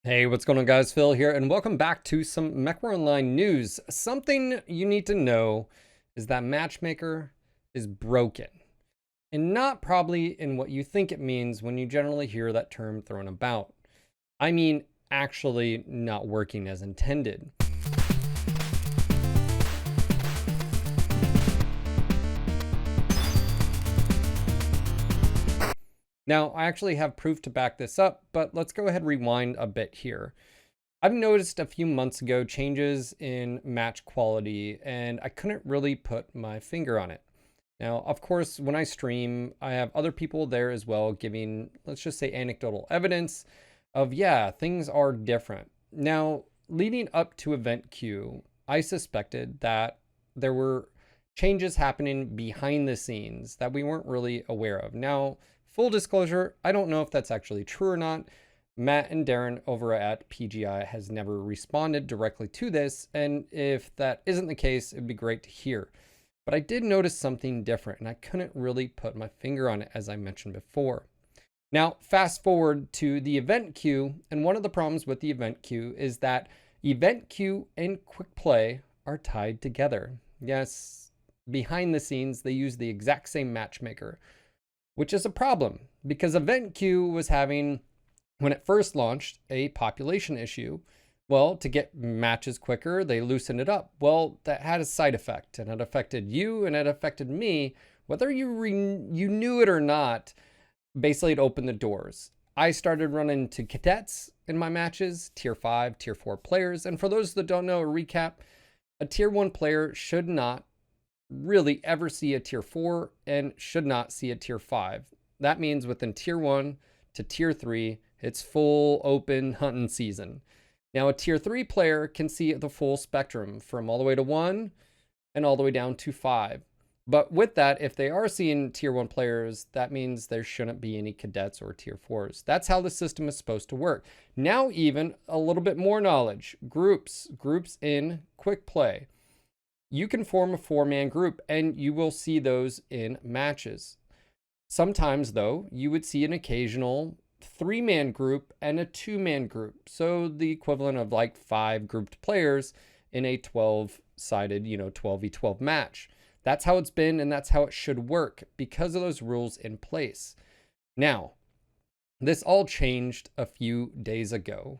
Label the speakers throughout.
Speaker 1: Hey, what's going on, guys? Phil here, and welcome back to some Mechwarrior Online news. Something you need to know is that Matchmaker is broken, and not probably in what you think it means when you generally hear that term thrown about. I mean, actually not working as intended. Now, I actually have proof to back this up, but let's go ahead and rewind a bit here. I've noticed a few months ago changes in match quality, and I couldn't really put my finger on it. Now, of course, when I stream, I have other people there as well giving, let's just say, anecdotal evidence of, yeah, things are different. Now, leading up to Event Q, I suspected that there were changes happening behind the scenes that we weren't really aware of. Now, full disclosure, I don't know if that's actually true or not. Matt and Darren over at PGI has never responded directly to this, and if that isn't the case, it'd be great to hear. But I did notice something different, and I couldn't really put my finger on it, as I mentioned before. Now, fast forward to the event queue, and one of the problems with the event queue is that event queue and quick play are tied together. Yes, behind the scenes, they use the exact same matchmaker, which is a problem because event queue was having, when it first launched, a population issue. Well, to get matches quicker, they loosened it up. Well, that had a side effect, and it affected you and it affected me. Whether you knew it or not, basically it opened the doors. I started running into cadets in my matches, tier 5, tier 4 players. And for those that don't know, a recap, a tier 1 player should not really ever see a tier 4 and should not see a tier 5. That means within tier 1 to tier 3, it's full open hunting season. Now, a tier 3 player can see the full spectrum from all the way to 1 and all the way down to 5. But with that, if they are seeing tier 1 players, that means there shouldn't be any cadets or tier 4s. That's how the system is supposed to work. Now, even a little bit more knowledge. Groups in quick play. You can form a 4-man group and you will see those in matches. Sometimes, though, you would see an occasional 3-man group and a 2-man group. So the equivalent of like 5 grouped players in a 12-sided, 12v12 match. That's how it's been, and that's how it should work because of those rules in place. Now, this all changed a few days ago.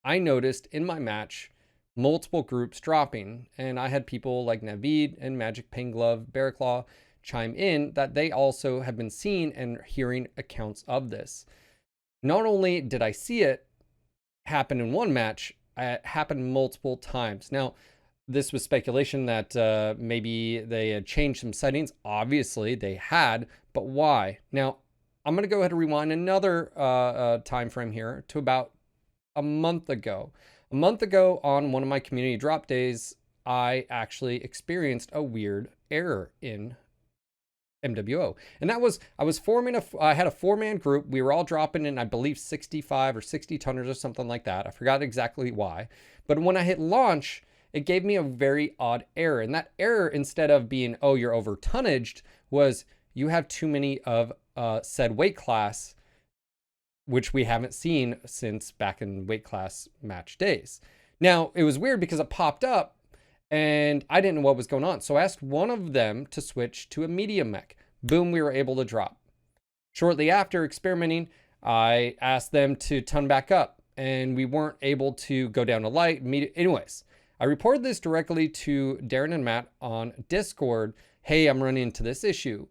Speaker 1: I noticed in my match multiple groups dropping, and I had people like Navid and Magic Penglove, Bearclaw chime in that they also have been seeing and hearing accounts of this. Not only did I see it happen in one match, it happened multiple times. Now, this was speculation that maybe they had changed some settings. Obviously, they had, but why? Now, I'm going to go ahead and rewind another time frame here to about a month ago. A month ago, on one of my community drop days, I actually experienced a weird error in MWO. And that was, I had a 4-man group. We were all dropping in, I believe, 65 or 60 tonners or something like that. I forgot exactly why. But when I hit launch, it gave me a very odd error. And that error, instead of being, oh, you're over tonnaged, was you have too many of said weight class, which we haven't seen since back in weight class match days. Now, it was weird because it popped up and I didn't know what was going on. So I asked one of them to switch to a medium mech. Boom, we were able to drop. Shortly after experimenting, I asked them to ton back up and we weren't able to go down to light. Anyways, I reported this directly to Darren and Matt on Discord. Hey, I'm running into this issue.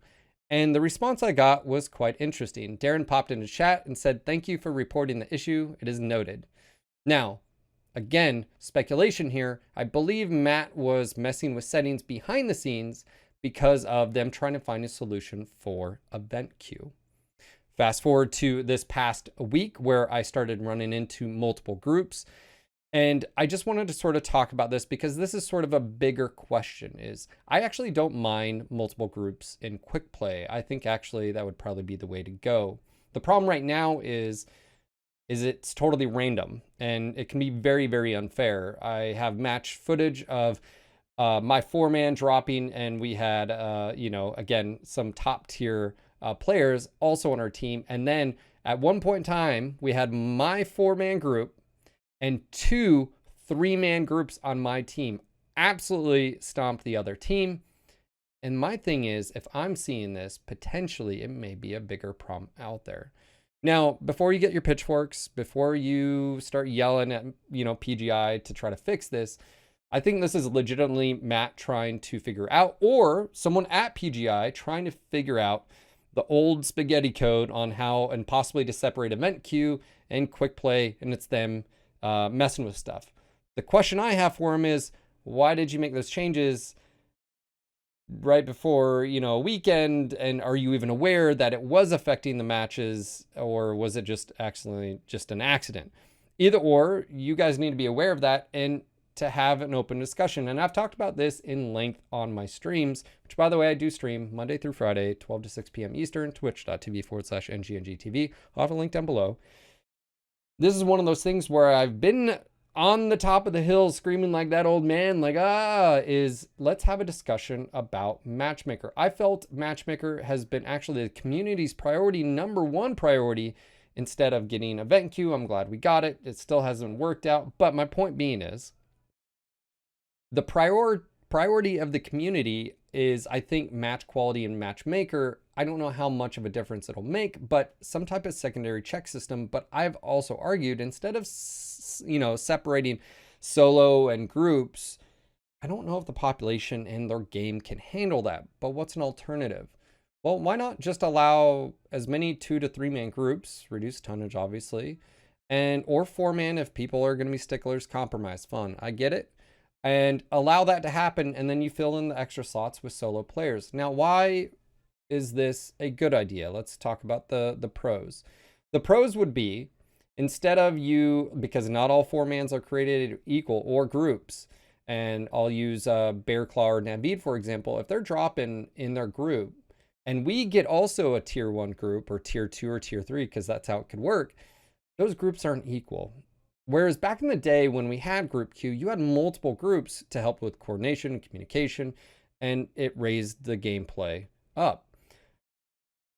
Speaker 1: And the response I got was quite interesting. Darren popped into chat and said, "Thank you for reporting the issue. It is noted." Now, again, speculation here. I believe Matt was messing with settings behind the scenes because of them trying to find a solution for event queue. Fast forward to this past week where I started running into multiple groups. And I just wanted to sort of talk about this because this is sort of a bigger question. Is I actually don't mind multiple groups in quick play. I think actually that would probably be the way to go. The problem right now is it's totally random and it can be very, very unfair. I have match footage of my 4-man dropping, and we had, again, some top tier players also on our team. And then at one point in time, we had my 4-man group and 2 3-man groups on my team absolutely stomp the other team. And my thing is, if I'm seeing this, potentially it may be a bigger problem out there. Now, before you get your pitchforks, before you start yelling at, PGI to try to fix this, I think this is legitimately Matt trying to figure out, or someone at PGI trying to figure out the old spaghetti code on how and possibly to separate event queue and quick play, and it's them messing with stuff. The question I have for him is, why did you make those changes right before, a weekend? And are you even aware that it was affecting the matches, or was it just actually just an accident? Either or, you guys need to be aware of that and to have an open discussion. And I've talked about this in length on my streams, which, by the way, I do stream Monday through Friday, 12 to 6 p.m. Eastern, twitch.tv/NGNGTV. I'll have a link down below. This is one of those things where I've been on the top of the hill screaming like that old man, like, let's have a discussion about Matchmaker. I felt Matchmaker has been actually the community's priority, number one priority, instead of getting event queue. I'm glad we got it. It still hasn't worked out. But my point being is, the priority of the community is, I think, match quality and Matchmaker. I don't know how much of a difference it'll make, but some type of secondary check system. But I've also argued, instead of separating solo and groups, I don't know if the population and their game can handle that. But what's an alternative? Well, why not just allow as many 2 to 3-man groups, reduce tonnage obviously, or 4-man if people are going to be sticklers, compromise, fun. I get it. And allow that to happen, and then you fill in the extra slots with solo players. Now, why is this a good idea? Let's talk about the pros. The pros would be, instead of because not all 4-mans are created equal, or groups, and I'll use Bear Claw or Navid, for example. If they're dropping in their group, and we get also a tier 1 group, or tier 2 or tier 3, because that's how it could work, those groups aren't equal. Whereas back in the day when we had group queue, you had multiple groups to help with coordination and communication, and it raised the gameplay up.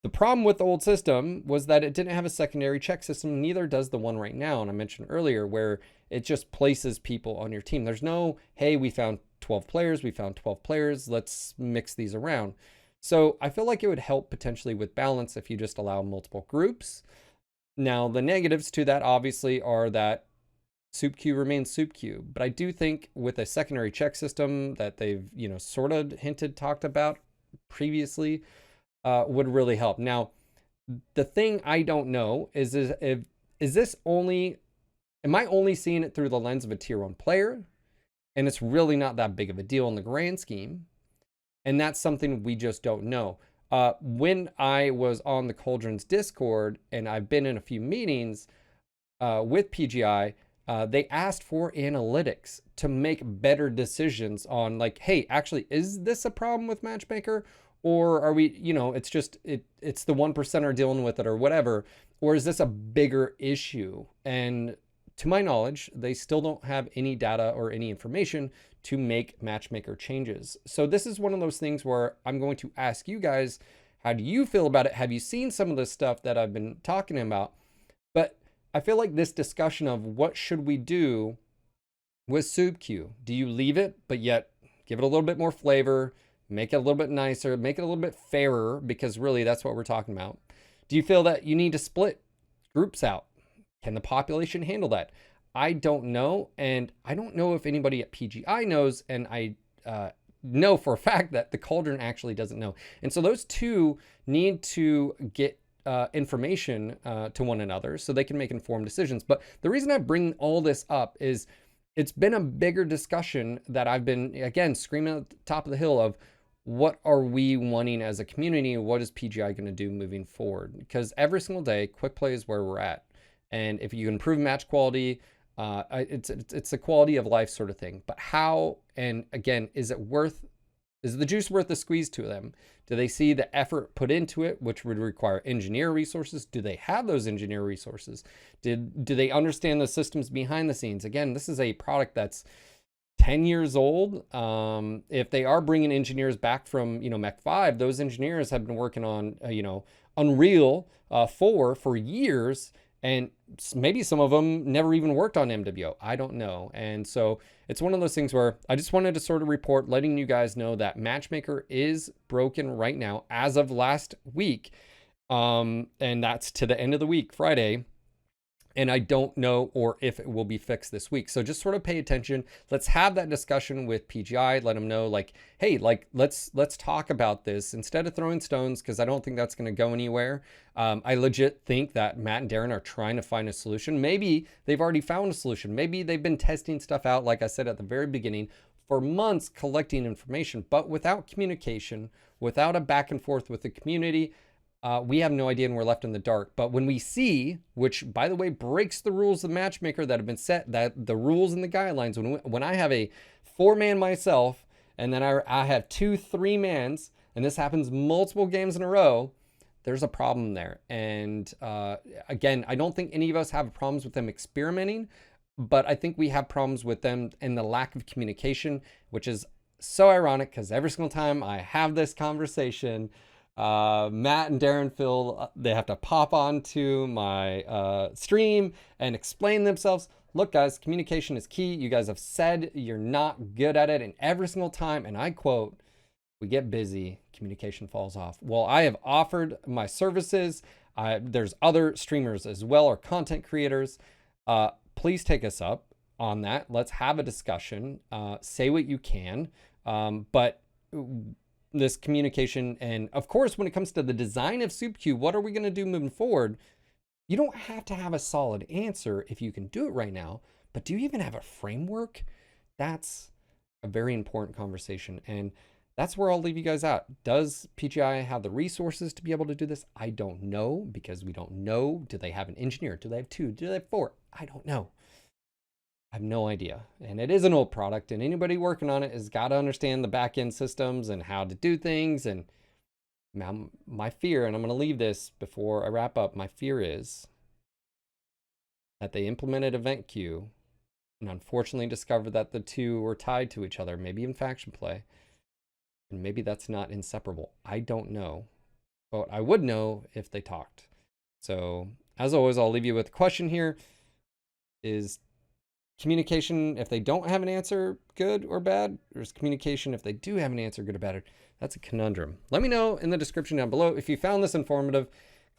Speaker 1: The problem with the old system was that it didn't have a secondary check system. Neither does the one right now. And I mentioned earlier where it just places people on your team. There's no, hey, we found 12 players. Let's mix these around. So I feel like it would help potentially with balance if you just allow multiple groups. Now, the negatives to that obviously are that soup queue remains soup queue. But I do think with a secondary check system that they've, sort of talked about previously, would really help. Now, the thing I don't know is this only, am I only seeing it through the lens of a tier 1 player? And it's really not that big of a deal in the grand scheme. And that's something we just don't know. When I was on the Cauldron's Discord, and I've been in a few meetings with PGI, they asked for analytics to make better decisions on, like, hey, actually, is this a problem with Matchmaker? Or are we, it's just, it's the 1% are dealing with it or whatever? Or is this a bigger issue? And to my knowledge, they still don't have any data or any information to make Matchmaker changes. So this is one of those things where I'm going to ask you guys, how do you feel about it? Have you seen some of the stuff that I've been talking about? But I feel like this discussion of what should we do with soup queue? Do you leave it, but yet give it a little bit more flavor, make it a little bit nicer, make it a little bit fairer, because really that's what we're talking about? Do you feel that you need to split groups out? Can the population handle that? I don't know. And I don't know if anybody at PGI knows. And I know for a fact that the Cauldron actually doesn't know. And so those two need to get information to one another so they can make informed decisions. But the reason I bring all this up is it's been a bigger discussion that I've been, again, screaming at the top of the hill of, what are we wanting as a community? What is PGI going to do moving forward? Because every single day, quick play is where we're at. And if you improve match quality, it's a quality of life sort of thing. But how, and again, is the juice worth the squeeze to them? Do they see the effort put into it, which would require engineer resources? Do they have those engineer resources? Do they understand the systems behind the scenes? Again, this is a product that's 10 years old. If they are bringing engineers back from, Mech 5, those engineers have been working on, Unreal 4 for years. And maybe some of them never even worked on MWO. I don't know. And so it's one of those things where I just wanted to sort of report, letting you guys know that Matchmaker is broken right now as of last week. And that's to the end of the week, Friday. And I don't know or if it will be fixed this week. So just sort of pay attention. Let's have that discussion with PGI. Let them know, like, hey, like, let's talk about this instead of throwing stones, because I don't think that's going to go anywhere. I legit think that Matt and Darren are trying to find a solution. Maybe they've already found a solution. Maybe they've been testing stuff out, like I said at the very beginning, for months, collecting information, but without communication, without a back and forth with the community. We have no idea and we're left in the dark. But when we see, which by the way breaks the rules of the Matchmaker that have been set, that the rules and the guidelines, when I have a 4-man myself and then I have 2 3-mans, and this happens multiple games in a row, there's a problem there. And again, I don't think any of us have problems with them experimenting, but I think we have problems with them and the lack of communication, which is so ironic because every single time I have this conversation, Matt and Darren feel they have to pop onto my stream and explain themselves. Look, guys, communication is key. You guys have said you're not good at it, and every single time, and I quote, we get busy, communication falls off. Well, I have offered my services. There's other streamers as well, or content creators. Please take us up on that. Let's have a discussion. Say what you can, but this communication, and of course, when it comes to the design of SoupQ, what are we going to do moving forward? You don't have to have a solid answer if you can do it right now, but do you even have a framework? That's a very important conversation, and that's where I'll leave you guys at. Does PGI have the resources to be able to do this? I don't know, because we don't know. Do they have an engineer? Do they have 2? Do they have 4? I don't know. I have no idea. And it is an old product, and anybody working on it has got to understand the back end systems and how to do things. And my fear, and I'm going to leave this before I wrap up, my fear is that they implemented event queue and unfortunately discovered that the 2 were tied to each other, maybe in faction play. And maybe that's not inseparable. I don't know. But I would know if they talked. So as always, I'll leave you with a question here. Is communication, if they don't have an answer, good or bad? Or is communication, if they do have an answer, good or bad? That's a conundrum. Let me know in the description down below. If you found this informative,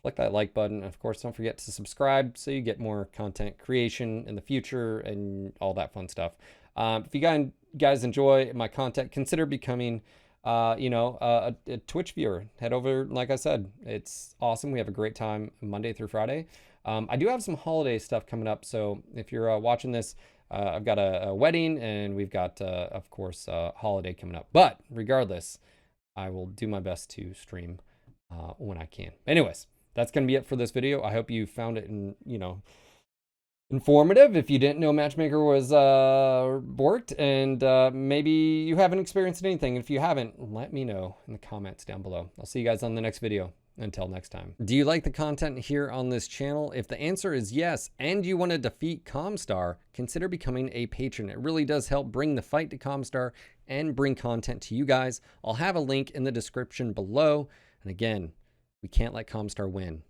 Speaker 1: click that like button. Of course, don't forget to subscribe so you get more content creation in the future and all that fun stuff. If you guys enjoy my content, consider becoming a Twitch viewer. Head over, like I said, it's awesome. We have a great time Monday through Friday. I do have some holiday stuff coming up, so if you're watching this, I've got a wedding, and we've got, of course, a holiday coming up. But regardless, I will do my best to stream when I can. Anyways, that's going to be it for this video. I hope you found it, informative. If you didn't know Matchmaker was worked, and maybe you haven't experienced anything. If you haven't, let me know in the comments down below. I'll see you guys on the next video. Until next time. Do you like the content here on this channel? If the answer is yes, and you want to defeat Comstar, consider becoming a patron. It really does help bring the fight to Comstar and bring content to you guys. I'll have a link in the description below. And again, we can't let Comstar win.